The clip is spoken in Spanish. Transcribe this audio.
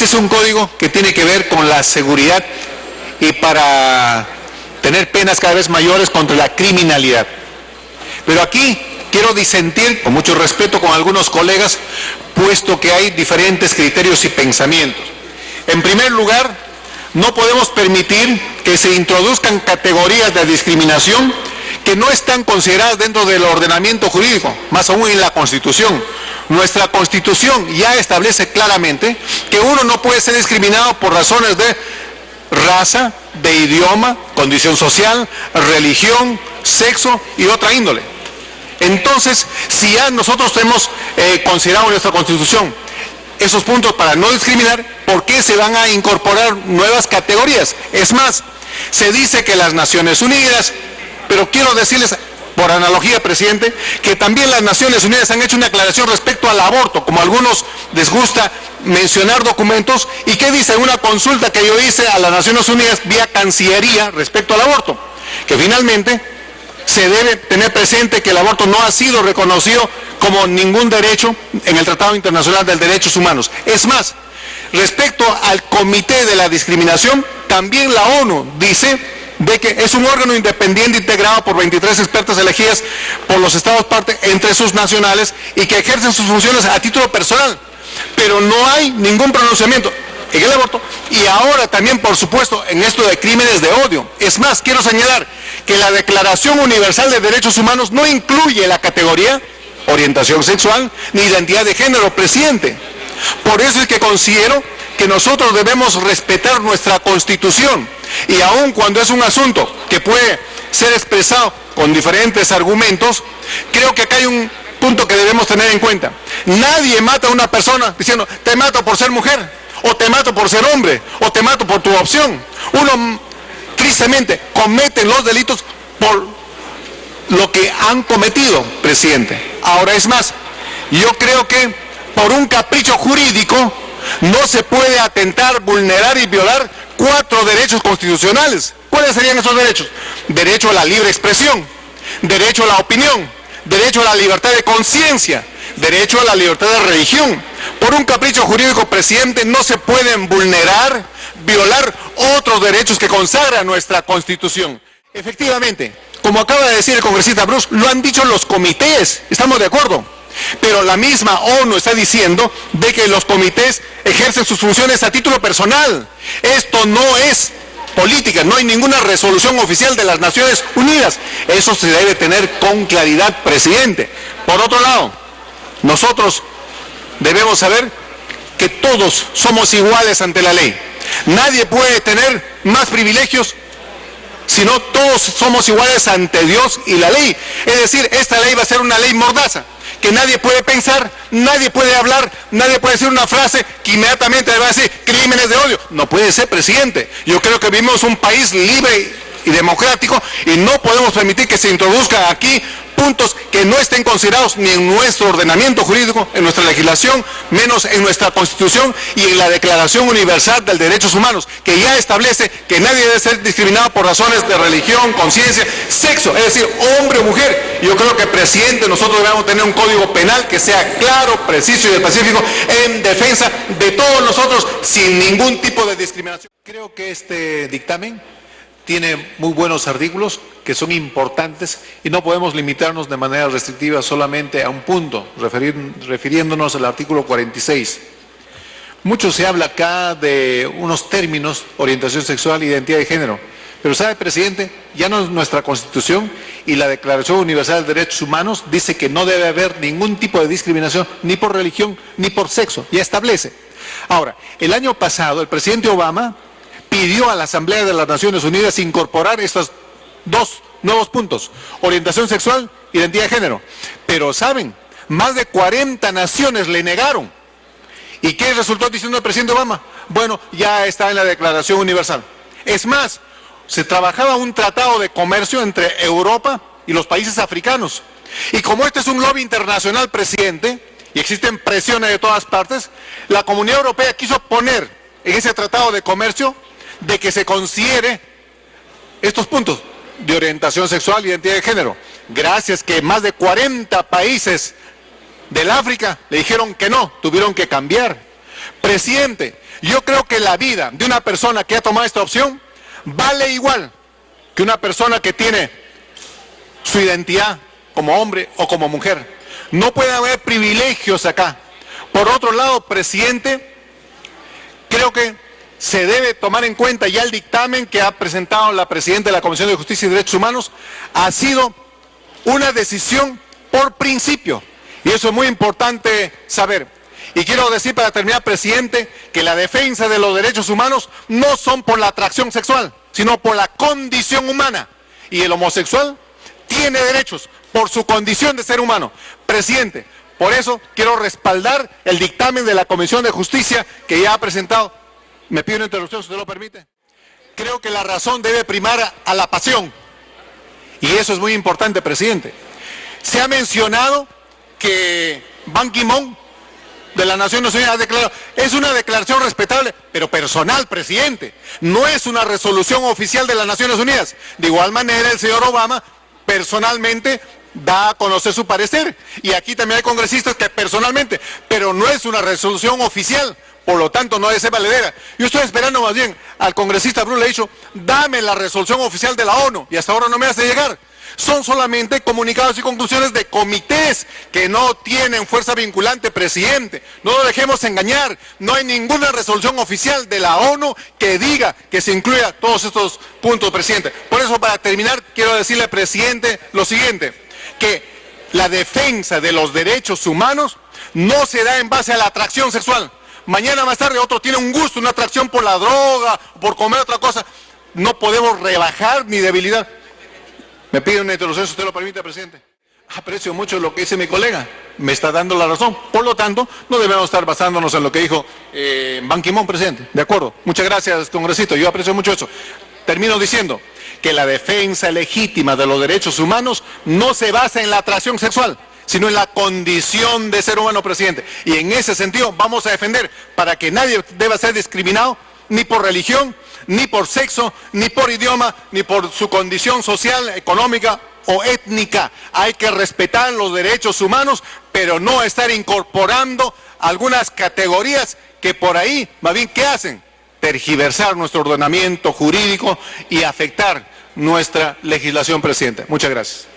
Este es un código que tiene que ver con la seguridad y para tener penas cada vez mayores contra la criminalidad. Pero aquí quiero disentir, con mucho respeto, con algunos colegas, puesto que hay diferentes criterios y pensamientos. En primer lugar, no podemos permitir que se introduzcan categorías de discriminación que no están consideradas dentro del ordenamiento jurídico, más aún en la Constitución. Nuestra Constitución ya establece claramente que uno no puede ser discriminado por razones de raza, de idioma, condición social, religión, sexo y otra índole. Entonces, si ya nosotros hemos considerado en nuestra Constitución esos puntos para no discriminar, ¿por qué se van a incorporar nuevas categorías? Es más, se dice que las Naciones Unidas, pero quiero decirles, por analogía, presidente, que también las Naciones Unidas han hecho una aclaración respecto al aborto, como a algunos les gusta mencionar documentos, y ¿qué dice? Una consulta que yo hice a las Naciones Unidas vía Cancillería respecto al aborto, que finalmente se debe tener presente que el aborto no ha sido reconocido como ningún derecho en el Tratado Internacional de Derechos Humanos. Es más, respecto al Comité de la Discriminación, también la ONU dice de que es un órgano independiente integrado por 23 expertas elegidas por los Estados parte entre sus nacionales y que ejercen sus funciones a título personal, pero no hay ningún pronunciamiento en el aborto y ahora también, por supuesto, en esto de crímenes de odio. Es más, quiero señalar que la Declaración Universal de Derechos Humanos no incluye la categoría orientación sexual ni identidad de género, presidente. Por eso es que considero que nosotros debemos respetar nuestra Constitución y aun cuando es un asunto que puede ser expresado con diferentes argumentos, creo que acá hay un punto que debemos tener en cuenta. Nadie mata a una persona diciendo te mato por ser mujer, o te mato por ser hombre, o te mato por tu opción. Uno tristemente comete los delitos por lo que han cometido, presidente. Ahora es más, yo creo que por un capricho jurídico no se puede atentar, vulnerar y violar 4 derechos constitucionales. ¿Cuáles serían esos derechos? Derecho a la libre expresión, derecho a la opinión, derecho a la libertad de conciencia, derecho a la libertad de religión. Por un capricho jurídico, presidente, no se pueden vulnerar, violar otros derechos que consagra nuestra Constitución. Efectivamente, como acaba de decir el congresista Bruce, lo han dicho los comités, estamos de acuerdo. Pero la misma ONU está diciendo de que los comités ejercen sus funciones a título personal. Esto no es política, no hay ninguna resolución oficial de las Naciones Unidas. Eso se debe tener con claridad, presidente. Por otro lado, nosotros debemos saber que todos somos iguales ante la ley. Nadie puede tener más privilegios, sino todos somos iguales ante Dios y la ley. Es decir, esta ley va a ser una ley mordaza, que nadie puede pensar, nadie puede hablar, nadie puede decir una frase que inmediatamente va a decir crímenes de odio. No puede ser, presidente. Yo creo que vivimos un país libre y democrático y no podemos permitir que se introduzcan aquí puntos que no estén considerados ni en nuestro ordenamiento jurídico, en nuestra legislación, menos en nuestra Constitución y en la Declaración Universal de Derechos Humanos, que ya establece que nadie debe ser discriminado por razones de religión, conciencia, sexo, es decir, hombre o mujer. Yo creo que, presidente, nosotros debemos tener un código penal que sea claro, preciso y específico en defensa de todos nosotros sin ningún tipo de discriminación. Creo que este dictamen tiene muy buenos artículos que son importantes y no podemos limitarnos de manera restrictiva solamente a un punto, refiriéndonos al artículo 46. Mucho se habla acá de unos términos, orientación sexual, identidad de género, pero ¿sabe, presidente? Ya no es nuestra Constitución y la Declaración Universal de Derechos Humanos dice que no debe haber ningún tipo de discriminación, ni por religión, ni por sexo, ya establece. Ahora, el año pasado el presidente Obama pidió a la Asamblea de las Naciones Unidas incorporar estos 2 nuevos puntos, orientación sexual, identidad de género. Pero, ¿saben? Más de 40 naciones le negaron. ¿Y qué resultó diciendo el presidente Obama? Bueno, ya está en la Declaración Universal. Es más, se trabajaba un tratado de comercio entre Europa y los países africanos. Y como este es un lobby internacional, presidente, y existen presiones de todas partes, la Comunidad Europea quiso poner en ese tratado de comercio de que se considere estos puntos de orientación sexual y identidad de género. Gracias que más de 40 países del África le dijeron que no, tuvieron que cambiar. Presidente, Yo creo que la vida de una persona que ha tomado esta opción vale igual que una persona que tiene su identidad como hombre o como mujer. No puede haber privilegios acá. Por otro lado, presidente, creo que se debe tomar en cuenta ya el dictamen que ha presentado la presidenta de la Comisión de Justicia y Derechos Humanos. Ha sido una decisión por principio, y eso es muy importante saber. Y quiero decir para terminar, presidente, que la defensa de los derechos humanos no son por la atracción sexual, sino por la condición humana. Y el homosexual tiene derechos por su condición de ser humano. Presidente, por eso quiero respaldar el dictamen de la Comisión de Justicia que ya ha presentado. Me pido una interrupción, si usted lo permite. Creo que la razón debe primar a la pasión. Y eso es muy importante, presidente. Se ha mencionado que Ban Ki-moon de las Naciones Unidas ha declarado, es una declaración respetable, pero personal, presidente. No es una resolución oficial de las Naciones Unidas. De igual manera, el señor Obama personalmente da a conocer su parecer. Y aquí también hay congresistas que personalmente, pero no es una resolución oficial. Por lo tanto, no debe ser valedera. Yo estoy esperando más bien al congresista Bruce, le he dicho, dame la resolución oficial de la ONU, y hasta ahora no me hace llegar. Son solamente comunicados y conclusiones de comités que no tienen fuerza vinculante, presidente. No nos dejemos engañar. No hay ninguna resolución oficial de la ONU que diga que se incluya todos estos puntos, presidente. Por eso, para terminar, quiero decirle, presidente, lo siguiente, que la defensa de los derechos humanos no se da en base a la atracción sexual. Mañana más tarde otro tiene un gusto, una atracción por la droga, por comer otra cosa. No podemos rebajar ni debilitar. Me pide una interrupción, si usted lo permite, presidente. Aprecio mucho lo que dice mi colega, me está dando la razón. Por lo tanto, no debemos estar basándonos en lo que dijo Ban Ki-moon, presidente. De acuerdo. Muchas gracias, congresista. Yo aprecio mucho eso. Termino diciendo que la defensa legítima de los derechos humanos no se basa en la atracción sexual, sino en la condición de ser humano, presidente. Y en ese sentido vamos a defender para que nadie deba ser discriminado, ni por religión, ni por sexo, ni por idioma, ni por su condición social, económica o étnica. Hay que respetar los derechos humanos, pero no estar incorporando algunas categorías que por ahí, más bien, ¿qué hacen? Tergiversar nuestro ordenamiento jurídico y afectar nuestra legislación, presidente. Muchas gracias.